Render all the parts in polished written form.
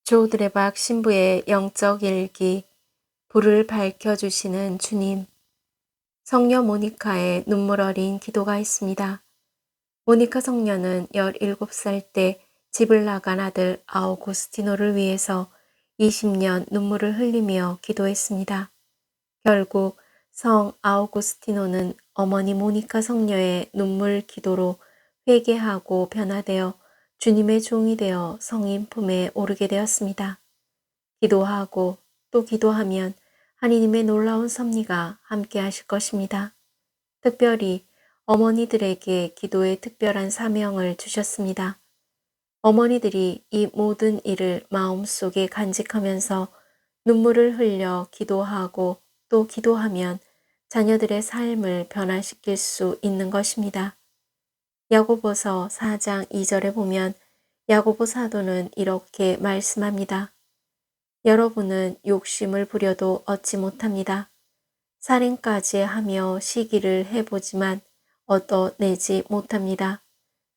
조 드레박 신부의 영적 일기, 불을 밝혀주시는 주님. 성녀 모니카의 눈물 어린 기도가 있습니다. 모니카 성녀는 17살 때 집을 나간 아들 아우구스티노를 위해서 20년 눈물을 흘리며 기도했습니다. 결국 성 아우구스티노는 어머니 모니카 성녀의 눈물 기도로 회개하고 변화되어 주님의 종이 되어 성인 품에 오르게 되었습니다. 기도하고 또 기도하면 하느님의 놀라운 섭리가 함께 하실 것입니다. 특별히 어머니들에게 기도의 특별한 사명을 주셨습니다. 어머니들이 이 모든 일을 마음속에 간직하면서 눈물을 흘려 기도하고 또 기도하면 자녀들의 삶을 변화시킬 수 있는 것입니다. 야고보서 4장 2절에 보면 야고보 사도는 이렇게 말씀합니다. 여러분은 욕심을 부려도 얻지 못합니다. 살인까지 하며 시기를 해보지만 얻어내지 못합니다.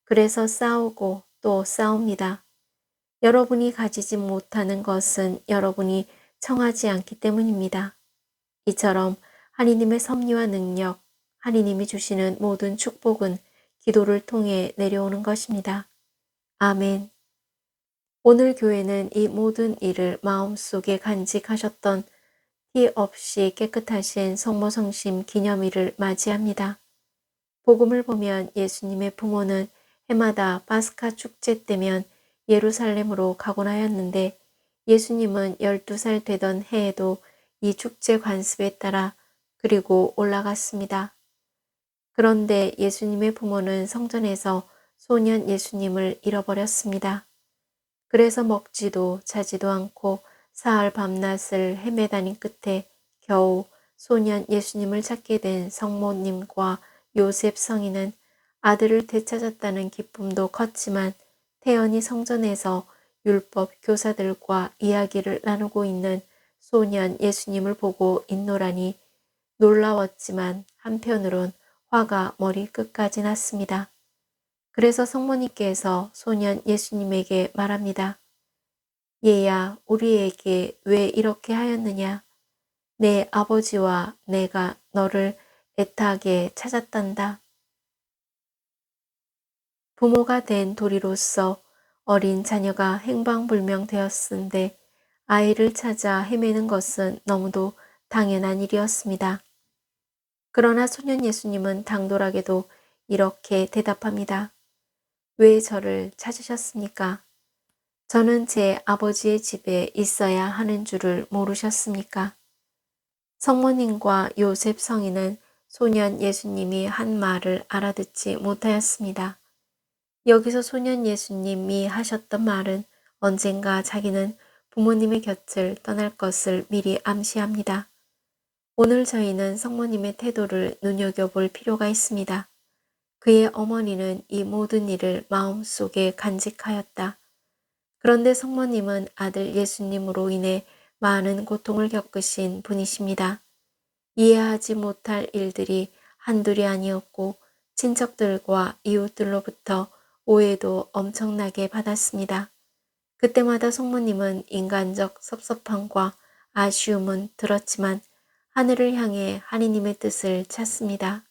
그래서 싸우고 또 싸웁니다. 여러분이 가지지 못하는 것은 여러분이 청하지 않기 때문입니다. 이처럼 하느님의 섭리와 능력, 하느님이 주시는 모든 축복은 기도를 통해 내려오는 것입니다. 아멘. 오늘 교회는 이 모든 일을 마음속에 간직하셨던 티 없이 깨끗하신 성모성심 기념일을 맞이합니다. 복음을 보면 예수님의 부모는 해마다 파스카 축제 때면 예루살렘으로 가곤 하였는데 예수님은 12살 되던 해에도 이 축제 관습에 따라 그리고 올라갔습니다. 그런데 예수님의 부모는 성전에서 소년 예수님을 잃어버렸습니다. 그래서 먹지도 자지도 않고 사흘 밤낮을 헤매다닌 끝에 겨우 소년 예수님을 찾게 된 성모님과 요셉 성인은 아들을 되찾았다는 기쁨도 컸지만 태연히 성전에서 율법 교사들과 이야기를 나누고 있는 소년 예수님을 보고 있노라니 놀라웠지만 한편으론 화가 머리 끝까지 났습니다. 그래서 성모님께서 소년 예수님에게 말합니다. 얘야, 우리에게 왜 이렇게 하였느냐? 내 아버지와 내가 너를 애타게 찾았단다. 부모가 된 도리로서 어린 자녀가 행방불명되었은데 아이를 찾아 헤매는 것은 너무도 당연한 일이었습니다. 그러나 소년 예수님은 당돌하게도 이렇게 대답합니다. 왜 저를 찾으셨습니까? 저는 제 아버지의 집에 있어야 하는 줄을 모르셨습니까? 성모님과 요셉 성인은 소년 예수님이 한 말을 알아듣지 못하였습니다. 여기서 소년 예수님이 하셨던 말은 언젠가 자기는 부모님의 곁을 떠날 것을 미리 암시합니다. 오늘 저희는 성모님의 태도를 눈여겨볼 필요가 있습니다. 그의 어머니는 이 모든 일을 마음속에 간직하였다. 그런데 성모님은 아들 예수님으로 인해 많은 고통을 겪으신 분이십니다. 이해하지 못할 일들이 한둘이 아니었고 친척들과 이웃들로부터 오해도 엄청나게 받았습니다. 그때마다 성모님은 인간적 섭섭함과 아쉬움은 들었지만 하늘을 향해 하느님의 뜻을 찾습니다.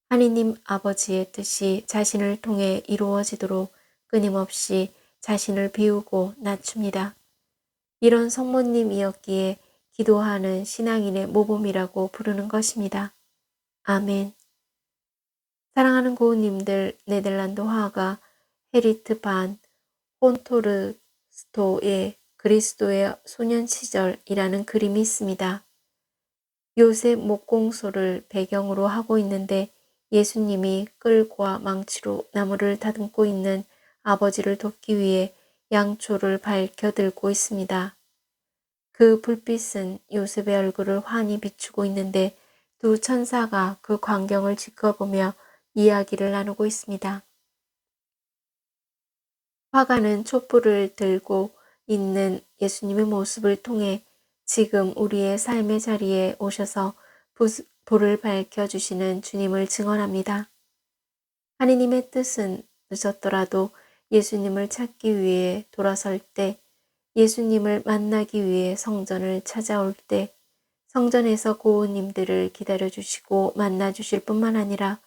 하느님 아버지의 뜻이 자신을 통해 이루어지도록 끊임없이 자신을 비우고 낮춥니다. 이런 성모님이었기에 기도하는 신앙인의 모범이라고 부르는 것입니다. 아멘. 사랑하는 고우님들, 네덜란드 화가 헤리트 반 혼토르스토의 그리스도의 소년 시절이라는 그림이 있습니다. 요셉 목공소를 배경으로 하고 있는데 예수님이 끌과 망치로 나무를 다듬고 있는 아버지를 돕기 위해 양초를 밝혀 들고 있습니다. 그 불빛은 요셉의 얼굴을 환히 비추고 있는데 두 천사가 그 광경을 지켜보며 이야기를 나누고 있습니다. 화가는 촛불을 들고 있는 예수님의 모습을 통해 지금 우리의 삶의 자리에 오셔서 불을 밝혀주시는 주님을 증언합니다. 하느님의 뜻은 늦었더라도 예수님을 찾기 위해 돌아설 때 예수님을 만나기 위해 성전을 찾아올 때 성전에서 고우님들을 기다려주시고 만나주실 뿐만 아니라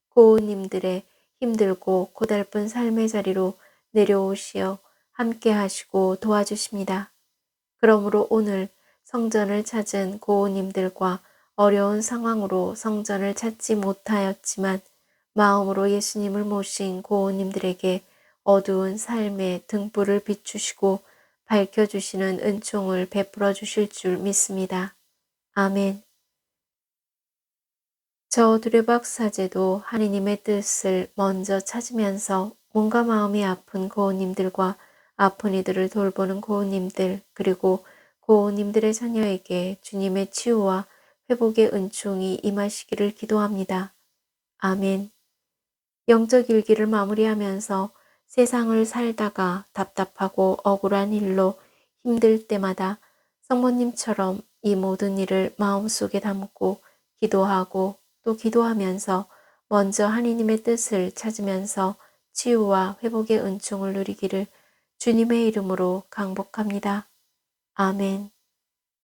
고우님들의 힘들고 고달픈 삶의 자리로 내려오시어 함께 하시고 도와주십니다. 그러므로 오늘 성전을 찾은 고우님들과 어려운 상황으로 성전을 찾지 못하였지만 마음으로 예수님을 모신 고우님들에게 어두운 삶의 등불을 비추시고 밝혀주시는 은총을 베풀어 주실 줄 믿습니다. 아멘. 저 두레박 사제도 하느님의 뜻을 먼저 찾으면서 몸과 마음이 아픈 고우님들과 아픈 이들을 돌보는 고우님들 그리고 고우님들의 자녀에게 주님의 치유와 회복의 은총이 임하시기를 기도합니다. 아멘. 영적 일기를 마무리하면서 세상을 살다가 답답하고 억울한 일로 힘들 때마다 성모님처럼 이 모든 일을 마음속에 담고 기도하고 또 기도하면서 먼저 하느님의 뜻을 찾으면서 치유와 회복의 은총을 누리기를 주님의 이름으로 강복합니다. 아멘.